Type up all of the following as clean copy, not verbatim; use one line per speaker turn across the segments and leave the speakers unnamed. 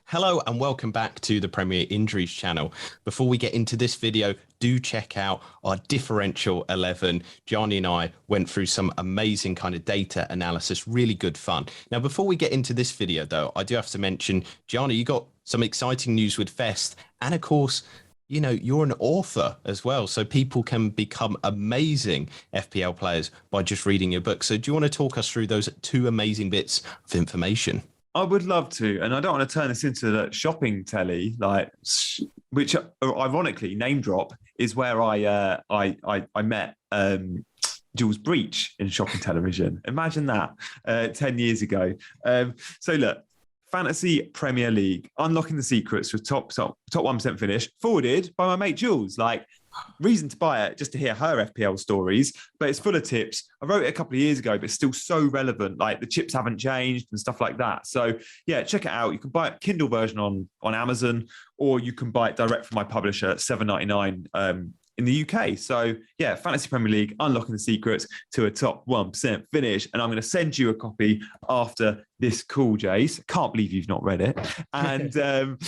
Hello and welcome back to the Premier Injuries channel. Before we get into this video, do check out our differential 11. Gianni and I went through some amazing kind of data analysis, really good fun. Now, before we get into this video though, I do have to mention, Gianni, you got some exciting news with Fest. And of course, you know, you're an author as well. So people can become amazing FPL players by just reading your book. So do you want to talk us through those two amazing bits of information?
I would love to, and I don't want to turn this into the shopping telly, which ironically, name drop is where I met Jules Breach in shopping television. Imagine that 10 years ago. So look, Fantasy Premier League, unlocking the secrets for top 1% finish, forwarded by my mate Jules. Reason to buy it, just to hear her FPL stories, but it's full of tips. I wrote it a couple of years ago, but it's still so relevant. The chips haven't changed and stuff like that. So yeah, check it out. You can buy a Kindle version on Amazon, or you can buy it direct from my publisher at $7.99 in the UK. So yeah, Fantasy Premier League, unlocking the secrets to a top 1% finish. And I'm going to send you a copy after this call, Jace. Can't believe you've not read it. And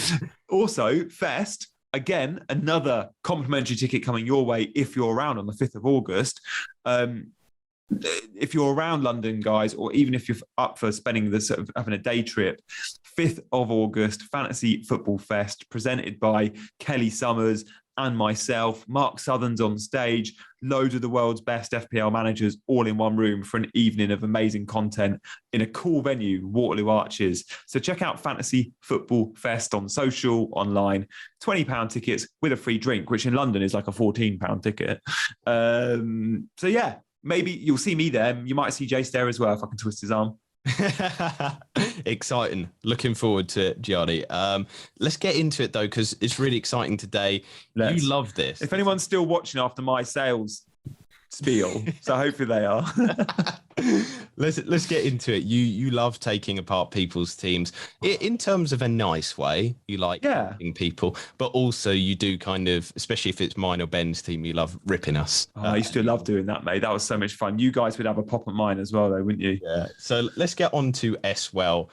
also Fest. Again, another complimentary ticket coming your way if you're around on the 5th of August. If you're around London, guys, or even if you're up for spending this sort of having a day trip, 5th of August, Fantasy Football Fest, presented by Kelly Summers and myself. Mark Southern's on stage, loads of the world's best FPL managers all in one room for an evening of amazing content in a cool venue, Waterloo Arches. So check out Fantasy Football Fest on social, online, £20 tickets with a free drink, which in London is like a £14 ticket. So yeah, maybe you'll see me there. You might see Jace there as well if I can twist his arm.
Exciting. Looking forward to it, Gianni. Let's get into it though, because it's really exciting today. You love this.
If anyone's still watching after my sales spiel, so hopefully they are.
Let's get into it. You love taking apart people's teams in terms of a nice way. You like helping people, but also you do kind of, especially if it's mine or Ben's team, you love ripping us.
I used to love doing that, mate. That was so much fun. You guys would have a pop at mine as well, though, wouldn't you?
Yeah. So let's get on to FPL.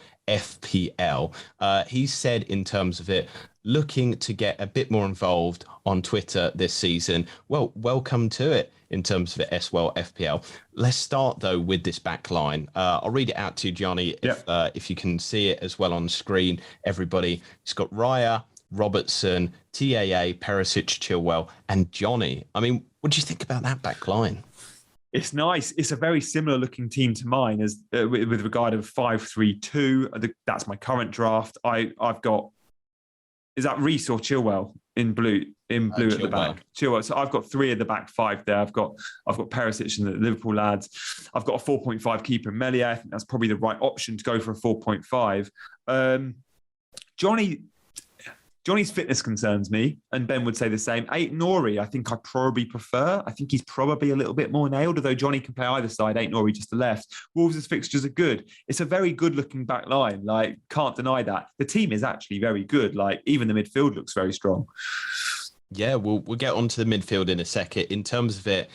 He said in terms of it, looking to get a bit more involved on Twitter this season. Well, welcome to it in terms of it, FPL. Let's start though with this back line. I'll read it out to you, Gianni, if you can see it as well on screen. Everybody, it's got Raya, Robertson, TAA, Perisic, Chilwell, and Johnny. I mean, what do you think about that back line?
It's nice. It's a very similar looking team to mine as with regard of 5-3-2. That's my current draft. I've got, is that Reece or Chilwell in blue at the back? Chilwell. So I've got 3 of the back 5 there. I've got Perisic and the Liverpool lads. I've got a 4.5 keeper in Melia. I think that's probably the right option to go for a 4.5. Johnny's fitness concerns me, and Ben would say the same. Ait-Nouri, I think I probably prefer. I think he's probably a little bit more nailed, although Johnny can play either side, Ait-Nouri just the left. Wolves' fixtures are good. It's a very good-looking back line. Can't deny that. The team is actually very good. Even the midfield looks very strong.
Yeah, we'll get onto the midfield in a second. In terms of it,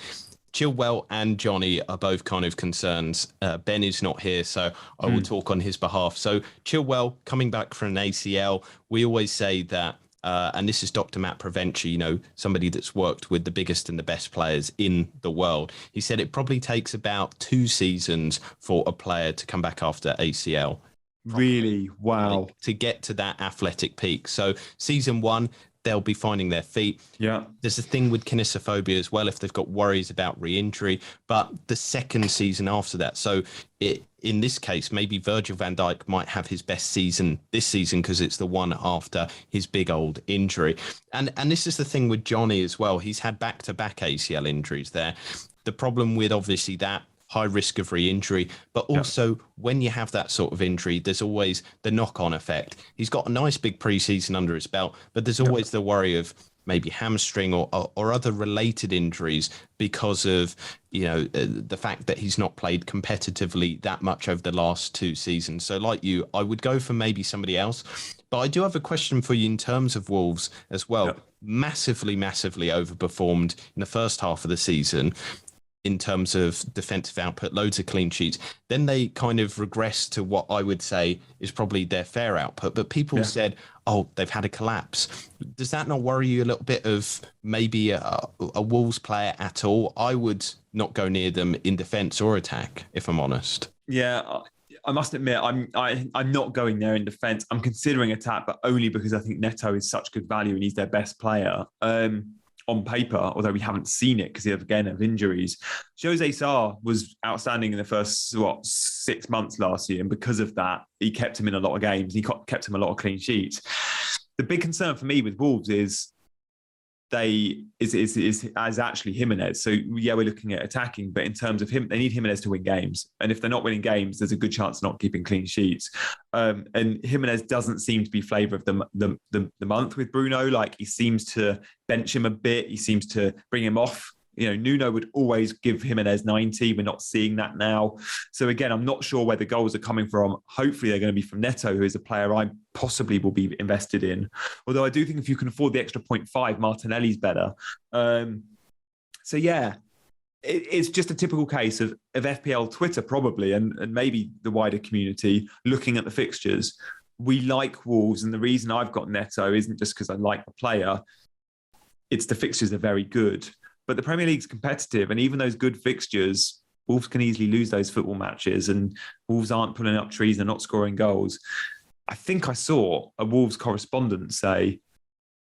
Chilwell and Johnny are both kind of concerns. Ben is not here, so I will talk on his behalf. So Chilwell coming back from an ACL, we always say that, and this is Dr. Matt Provencher, somebody that's worked with the biggest and the best players in the world. He said it probably takes about 2 seasons for a player to come back after ACL.
Really? Wow.
To get to that athletic peak. So season 1, they'll be finding their feet.
Yeah.
There's a thing with kinesiophobia as well if they've got worries about re-injury, but the second season after that. So in this case, maybe Virgil van Dijk might have his best season this season because it's the one after his big old injury. And this is the thing with Johnny as well. He's had back-to-back ACL injuries there. The problem with obviously that, high risk of re-injury, but also when you have that sort of injury, there's always the knock-on effect. He's got a nice big pre-season under his belt, but there's always the worry of maybe hamstring or other related injuries because of, the fact that he's not played competitively that much over the last 2 seasons. So like you, I would go for maybe somebody else. But I do have a question for you in terms of Wolves as well. Massively overperformed in the first half of the season. in terms of defensive output, loads of clean sheets. Then they kind of regress to what I would say is probably their fair output. But people said, oh, they've had a collapse. Does that not worry you a little bit of maybe a Wolves player at all? I would not go near them in defence or attack, if I'm honest.
Yeah, I must admit, I'm not going there in defence. I'm considering attack, but only because I think Neto is such good value and he's their best player. On paper, although we haven't seen it because of injuries. Jose Sarr was outstanding in the first 6 months last year, and because of that, he kept him in a lot of games. He kept him a lot of clean sheets. The big concern for me with Wolves is actually Jimenez. So yeah, we're looking at attacking, but in terms of him, they need Jimenez to win games. And if they're not winning games, there's a good chance of not keeping clean sheets. And Jimenez doesn't seem to be flavour of the month with Bruno. Like, he seems to bench him a bit. He seems to bring him off. Nuno would always give Jimenez 90. We're not seeing that now. So again, I'm not sure where the goals are coming from. Hopefully they're going to be from Neto, who is a player I possibly will be invested in. Although I do think if you can afford the extra 0.5, Martinelli's better. So yeah, it's just a typical case of FPL Twitter probably, and maybe the wider community looking at the fixtures. We like Wolves, and the reason I've got Neto isn't just because I like the player. It's the fixtures are very good. But the Premier League's competitive, and even those good fixtures, Wolves can easily lose those football matches, and Wolves aren't pulling up trees, they're not scoring goals. I think I saw a Wolves correspondent say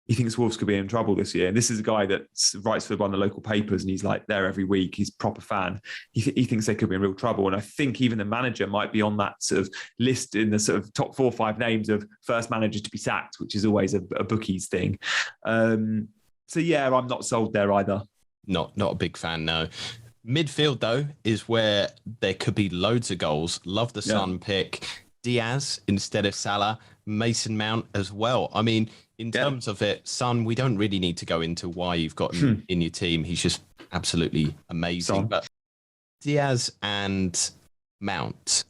he thinks Wolves could be in trouble this year. And this is a guy that writes for one of the local papers, and he's like there every week. He's a proper fan. He thinks they could be in real trouble. And I think even the manager might be on that sort of list in the sort of top 4 or 5 names of first managers to be sacked, which is always a bookies thing. So yeah, I'm not sold there either.
Not a big fan, no. Midfield, though, is where there could be loads of goals. Love the Son pick. Diaz instead of Salah. Mason Mount as well. I mean, in terms of it, Son, we don't really need to go into why you've got him in your team. He's just absolutely amazing. But Diaz and Mount,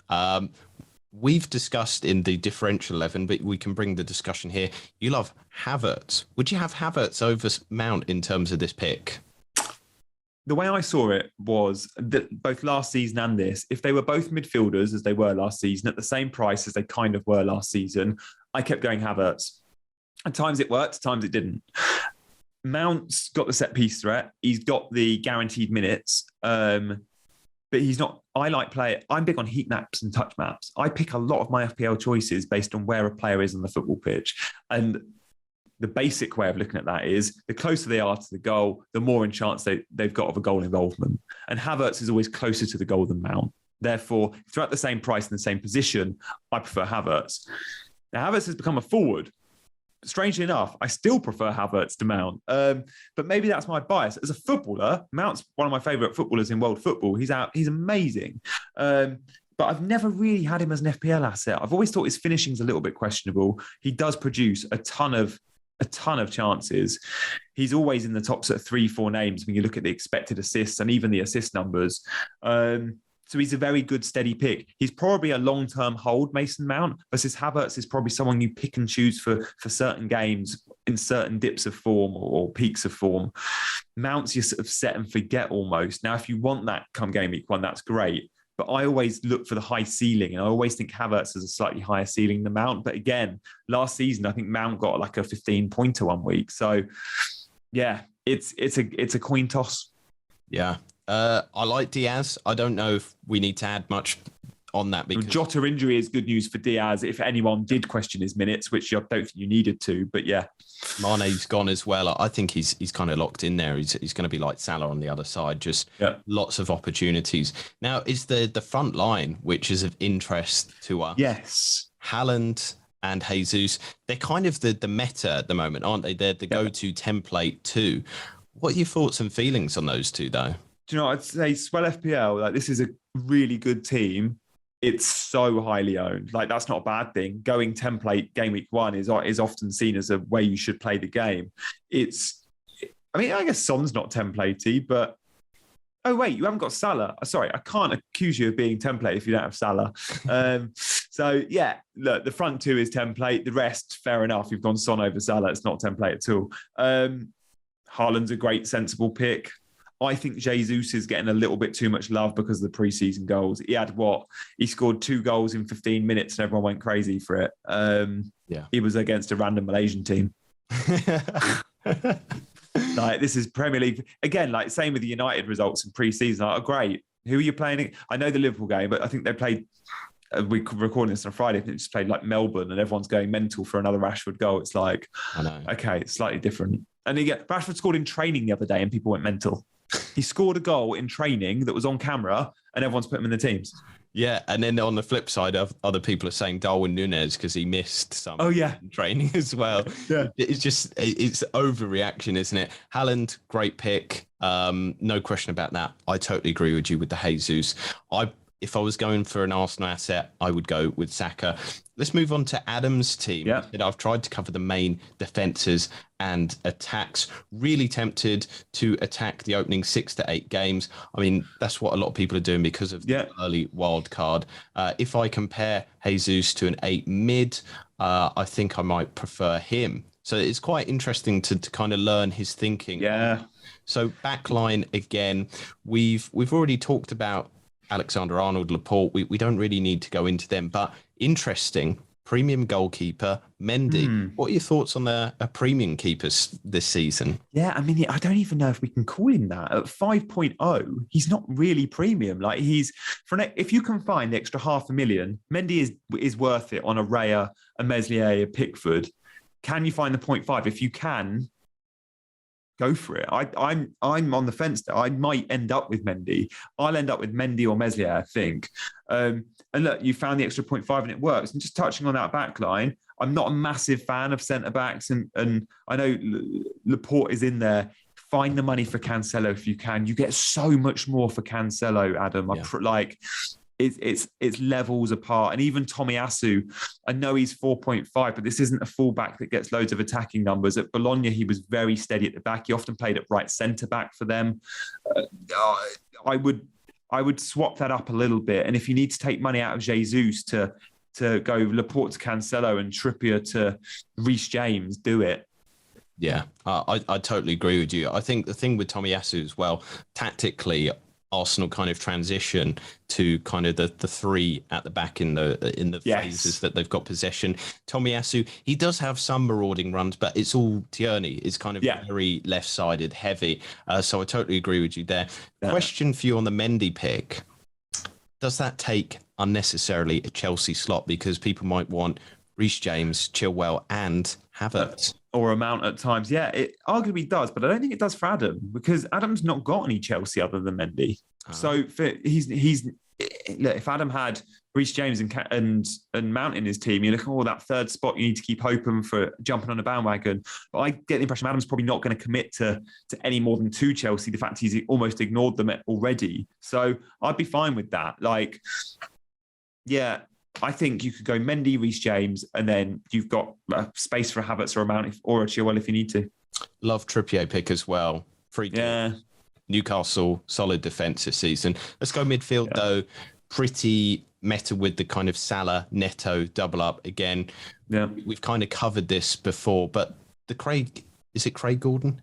we've discussed in the differential 11, but we can bring the discussion here. You love Havertz. Would you have Havertz over Mount in terms of this pick?
The way I saw it was that both last season and this, if they were both midfielders as they were last season at the same price as they kind of were last season, I kept going Havertz. At times it worked, at times it didn't. Mount's got the set piece threat. He's got the guaranteed minutes. But he's not, I'm big on heat maps and touch maps. I pick a lot of my FPL choices based on where a player is on the football pitch. And the basic way of looking at that is the closer they are to the goal, the more in chance they've got of a goal involvement. And Havertz is always closer to the goal than Mount. Therefore, if they're at the same price in the same position, I prefer Havertz. Now, Havertz has become a forward. Strangely enough, I still prefer Havertz to Mount. But maybe that's my bias. As a footballer, Mount's one of my favourite footballers in world football. He's amazing. But I've never really had him as an FPL asset. I've always thought his finishing's a little bit questionable. He does produce a ton of chances. He's always in the top sort of 3-4 names when you look at the expected assists and even the assist numbers. So he's a very good, steady pick. He's probably a long-term hold, Mason Mount, versus Havertz is probably someone you pick and choose for certain games in certain dips of form or peaks of form. Mount's you sort of set and forget almost. Now, if you want that come game week 1, that's great. But I always look for the high ceiling, and I always think Havertz has a slightly higher ceiling than Mount. But again, last season, I think Mount got like a 15-pointer one week. So yeah, it's a coin toss.
Yeah. I like Diaz. I don't know if we need to add much on that because
Jota injury is good news for Diaz. If anyone did question his minutes, which I don't think you needed to, but yeah,
Mane's gone as well. I think he's kind of locked in there. He's going to be like Salah on the other side. Just lots of opportunities. Now, is the front line which is of interest to us?
Yes,
Haaland and Jesus. They're kind of the meta at the moment, aren't they? They're the go-to template too. What are your thoughts and feelings on those two, though?
Do you know, I'd say Swell FPL, like this is a really good team. It's so highly owned. Like that's not a bad thing. Going template game week 1 is often seen as a way you should play the game. I guess Son's not templatey, but oh wait, you haven't got Salah. Sorry, I can't accuse you of being template if you don't have Salah. So yeah, look, the front 2 is template. The rest, fair enough. You've gone Son over Salah. It's not template at all. Haaland's a great, sensible pick. I think Jesus is getting a little bit too much love because of the preseason goals. He scored 2 goals in 15 minutes and everyone went crazy for it. He was against a random Malaysian team. Like, this is Premier League. Again, like, same with the United results in preseason. Like, great. Who are you playing? I know the Liverpool game, but I think they played, we're recording this on Friday, they just played like Melbourne and everyone's going mental for another Rashford goal. It's like, I know. Okay, it's slightly different. And again, Rashford scored in training the other day and people went mental. He scored a goal in training that was on camera and everyone's put him in the teams.
Yeah, and then on the flip side, other people are saying Darwin Núñez because he missed some training as well. Yeah, it's overreaction, isn't it? Haaland, great pick. No question about that. I totally agree with you with the Jesus. If I was going for an Arsenal asset, I would go with Saka. Let's move on to Adam's team. Yeah. I've tried to cover the main defences and attacks. Really tempted to attack the opening 6 to 8 games. I mean, that's what a lot of people are doing because of the early wild card. If I compare Jesus to an 8 mid, I think I might prefer him. So it's quite interesting to kind of learn his thinking.
Yeah.
So backline again, we've already talked about Alexander-Arnold, Laporte. We don't really need to go into them, but interesting. Premium goalkeeper, Mendy. What are your thoughts on a premium keepers this season?
Yeah, I mean, I don't even know if we can call him that. At 5.0, he's not really premium. Like, if you can find the extra $500,000, Mendy is worth it on a Raya, a Meslier, a Pickford. Can you find the 0.5? If you can, go for it. I'm on the fence there. I might end up with Mendy. I'll end up with Mendy or Meslier, I think. And look, you found the extra 0.5 and it works. And just touching on that back line, I'm not a massive fan of centre-backs. And I know Laporte is in there. Find the money for Cancelo if you can. You get so much more for Cancelo, Adam. Yeah. It's levels apart. And even Tomiyasu, I know he's 4.5, but this isn't a fullback that gets loads of attacking numbers. At Bologna, he was very steady at the back. He often played at right centre-back for them. I would swap that up a little bit. And if you need to take money out of Jesus to go Laporte to Cancelo and Trippier to Reece James, do it.
Yeah, I totally agree with you. I think the thing with Tomiyasu as well, tactically, Arsenal kind of transition to kind of the 3 at the back in the phases that they've got possession. Tomiyasu, he does have some marauding runs, but it's all Tierney. It's kind of very left-sided, heavy. So I totally agree with you there. Question for you on the Mendy pick. Does that take unnecessarily a Chelsea slot? Because people might want Reece James, Chilwell and Havertz.
Or amount at times. Yeah, it arguably does, but I don't think it does for Adam because Adam's not got any Chelsea other than Mendy. So if Adam had Reece James and Mount in his team, you're looking at that third spot you need to keep open for jumping on a bandwagon. But I get the impression Adam's probably not going to commit to any more than 2 Chelsea. The fact he's almost ignored them already. So I'd be fine with that. Like, yeah, I think you could go Mendy, Reece James, and then you've got space for a Havertz or a Mount or a Chilwell if you need to.
Love Trippier pick as well. Free kick. Yeah. Newcastle, solid defence this season. Let's go midfield though. Pretty meta with the kind of Salah, Neto double up again. Yeah. We've kind of covered this before, but is it Craig Gordon?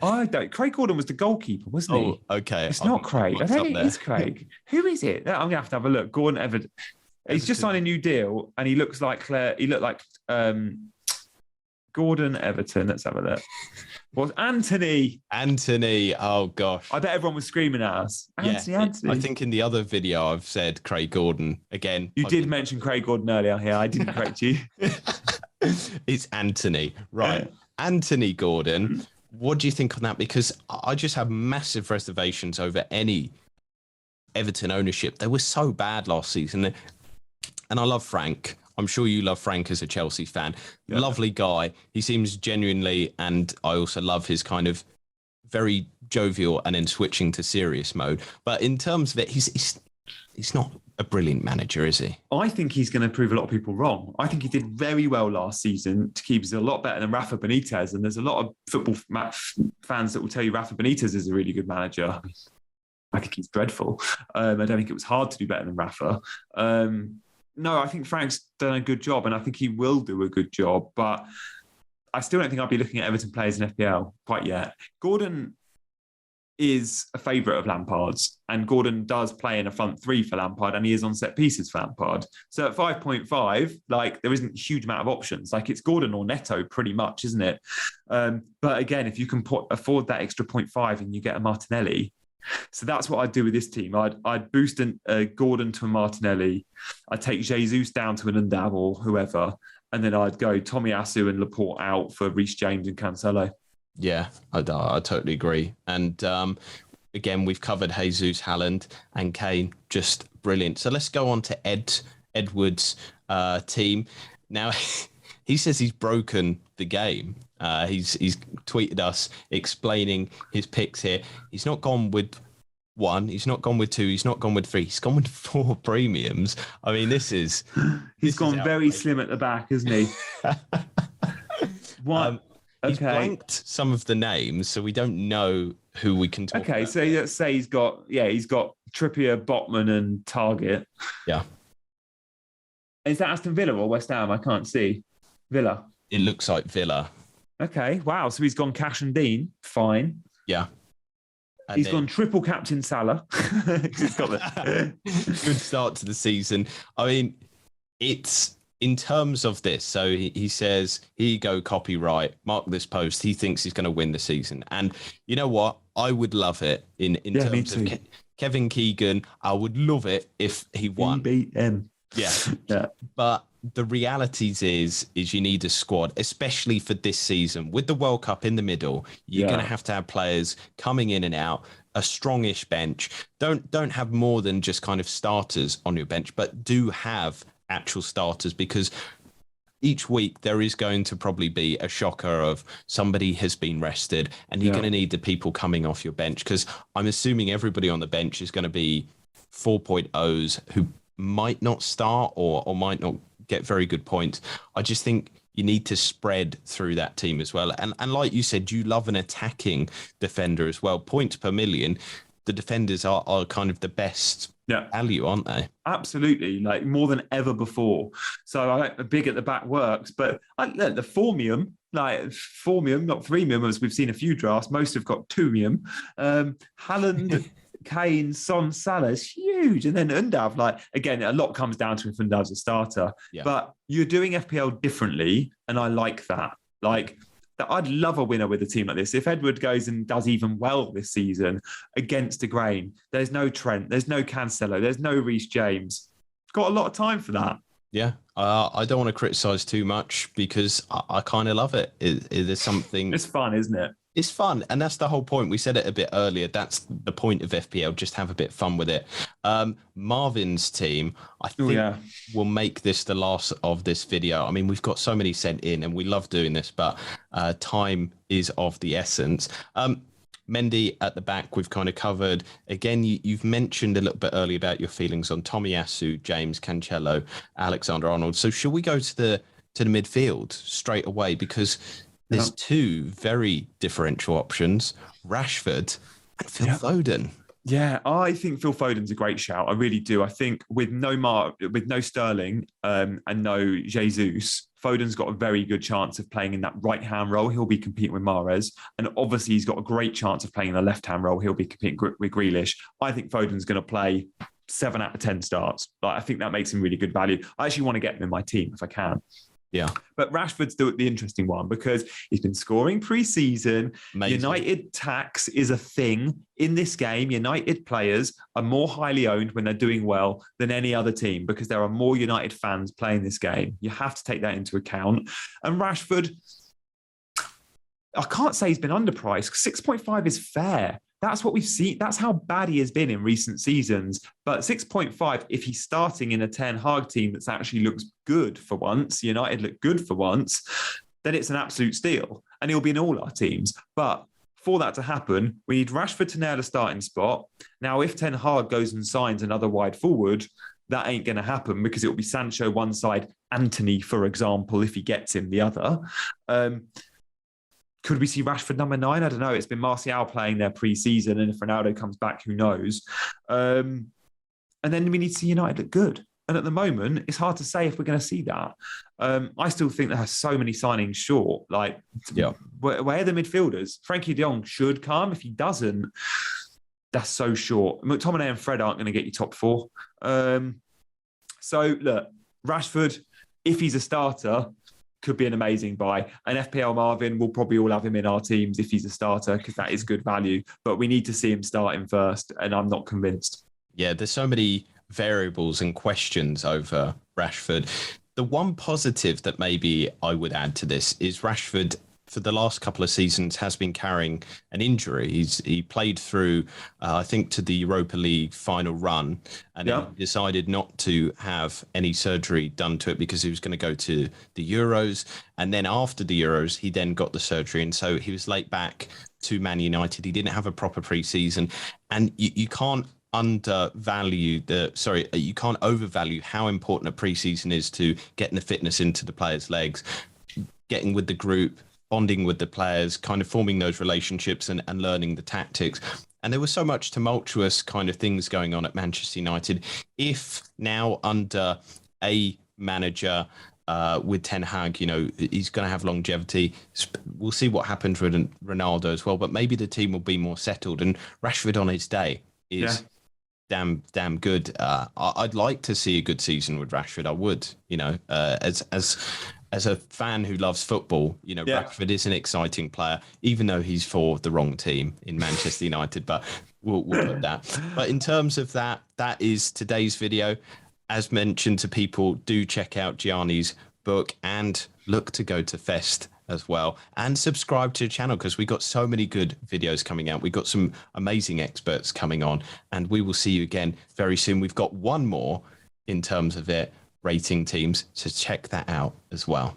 I don't. Craig Gordon was the goalkeeper, wasn't he?
Oh, okay.
It's not Craig. I don't think it's Craig. Who is it? I'm going to have a look. Gordon Everton. He's just signed a new deal, and he looks like Claire. He looked like Gordon Everton. Let's have a look. Was Anthony?
Oh gosh!
I bet everyone was screaming at us. Anthony.
I think in the other video I've said Craig Gordon again.
You did mention Craig Gordon earlier. Yeah, I didn't correct you.
It's Anthony, right? Anthony Gordon. What do you think on that? Because I just have massive reservations over any Everton ownership. They were so bad last season. And I love Frank. I'm sure you love Frank as a Chelsea fan. Yeah. Lovely guy. He seems genuinely, and I also love his kind of very jovial and then switching to serious mode. But in terms of it, he's not a brilliant manager, is he?
I think he's going to prove a lot of people wrong. I think he did very well last season to keep us a lot better than Rafa Benitez. And there's a lot of football fans that will tell you Rafa Benitez is a really good manager. I think he's dreadful. I don't think it was hard to do better than Rafa. No, I think Frank's done a good job and I think he will do a good job. But I still don't think I'll be looking at Everton players in FPL quite yet. Gordon, is a favourite of Lampard's, and Gordon does play in a front three for Lampard, and he is on set pieces for Lampard. So at 5.5, like, there isn't a huge amount of options. Like, it's Gordon or Neto pretty much, isn't it? But again, if you can afford that extra 0.5 and you get a Martinelli, so that's what I'd do with this team. I'd boost Gordon to a Martinelli. I'd take Jesus down to an Undav or whoever, and then I'd go Tomiyasu and Laporte out for Reece James and Cancelo.
Yeah, I totally agree. And again, we've covered Jesus, Haaland and Kane, just brilliant. So let's go on to Edward's team. Now, he says he's broken the game. He's tweeted us explaining his picks here. He's not gone with 1, he's not gone with 2, he's not gone with 3, he's gone with 4 premiums. I mean, he's
gone very slim at the back, isn't he? What?
He's blanked some of the names, so we don't know who we can talk about.
Okay, so let's say he's got Trippier, Botman, and Target.
Yeah.
Is that Aston Villa or West Ham? I can't see. Villa.
It looks like Villa.
Okay, wow. So he's gone Cash and Dean. Fine.
Yeah.
And he's gone triple captain Salah. He's got
the good start to the season. I mean, it's in terms of this. So he says, here you go, copyright, mark this post. He thinks he's going to win the season. And you know what? I would love it in terms of Kevin Keegan. I would love it if he won.
EBM.
Yeah. But the realities is you need a squad, especially for this season. With the World Cup in the middle, you're going to have players coming in and out, a strongish bench. Don't have more than just kind of starters on your bench, but do have actual starters, because each week there is going to probably be a shocker of somebody has been rested, and you're going to need the people coming off your bench, because I'm assuming everybody on the bench is going to be 4.0s who might not start or might not get very good points. I just think you need to spread through that team as well. And like you said, you love an attacking defender as well. Points per million, the defenders are kind of the best value, aren't they?
Absolutely, like more than ever before. So big at the back works, but the formium, not freemium, as we've seen a few drafts, most have got twomium. Haaland, Kane, Son, Salah is huge. And then Undav, like, again, a lot comes down to if Undav's a starter. Yeah. But you're doing FPL differently, and I like that. Like, I'd love a winner with a team like this. If Edward goes and does even well this season against De Grain, there's no Trent, there's no Cancelo, there's no Reece James. Got a lot of time for that.
Yeah, I don't want to criticise too much, because I kind of love it. It is something...
It's fun, isn't it?
It's fun, and that's the whole point. We said it a bit earlier. That's the point of FPL, just have a bit of fun with it. Marvin's team, I think, will make this the last of this video. I mean, we've got so many sent in, and we love doing this, but time is of the essence. Mendy at the back, we've kind of covered. Again, you've mentioned a little bit earlier about your feelings on Tomiyasu, James, Cancelo, Alexander-Arnold. So should we go to the midfield straight away? Because there's 2 very differential options, Rashford and Phil Foden.
Yeah, I think Phil Foden's a great shout. I really do. I think with no Sterling and no Jesus, Foden's got a very good chance of playing in that right-hand role. He'll be competing with Mahrez. And obviously, he's got a great chance of playing in the left-hand role. He'll be competing with Grealish. I think Foden's going to play 7 out of 10 starts. Like, I think that makes him really good value. I actually want to get him in my team if I can.
Yeah.
But Rashford's the interesting one, because he's been scoring pre-season. Amazing. United tax is a thing in this game. United players are more highly owned when they're doing well than any other team, because there are more United fans playing this game. You have to take that into account. And Rashford, I can't say he's been underpriced. 6.5 is fair. That's what we've seen. That's how bad he has been in recent seasons. But 6.5, if he's starting in a Ten Hag team that's actually looks good for once, United look good for once, then it's an absolute steal. And he'll be in all our teams. But for that to happen, we need Rashford to nail a starting spot. Now, if Ten Hag goes and signs another wide forward, that ain't going to happen, because it will be Sancho one side, Anthony, for example, if he gets him the other. Could we see Rashford number 9? I don't know. It's been Martial playing there pre-season, and if Ronaldo comes back, who knows? And then we need to see United look good. And at the moment, it's hard to say if we're going to see that. I still think there are so many signings short. Like, where are the midfielders? Frankie de Jong should come. If he doesn't, that's so short. McTominay and Fred aren't going to get you top four. So, look, Rashford, if he's a starter, could be an amazing buy. And FPL Marvin, we'll probably all have him in our teams if he's a starter, because that is good value. But we need to see him starting first, and I'm not convinced.
Yeah, there's so many variables and questions over Rashford. The one positive that maybe I would add to this is Rashford, for the last couple of seasons, has been carrying an injury. He played through, I think, to the Europa League final run, and then decided not to have any surgery done to it because he was going to go to the Euros. And then after the Euros, he then got the surgery. And so he was late back to Man United. He didn't have a proper pre-season. And you can't you can't overvalue how important a pre-season is to getting the fitness into the players' legs, getting with the group, bonding with the players, kind of forming those relationships and learning the tactics. And there was so much tumultuous kind of things going on at Manchester United. If now under a manager with Ten Hag, he's going to have longevity. We'll see what happens with Ronaldo as well, but maybe the team will be more settled. And Rashford on his day is damn good. I'd like to see a good season with Rashford. I would, as a fan who loves football, Rashford is an exciting player, even though he's for the wrong team in Manchester United. But we'll put that. But in terms of that is today's video. As mentioned to people, do check out Gianni's book and look to go to Fest as well, and subscribe to the channel because we got so many good videos coming out. We got some amazing experts coming on, and we will see you again very soon. We've got one more in terms of it, rating teams, so check that out as well.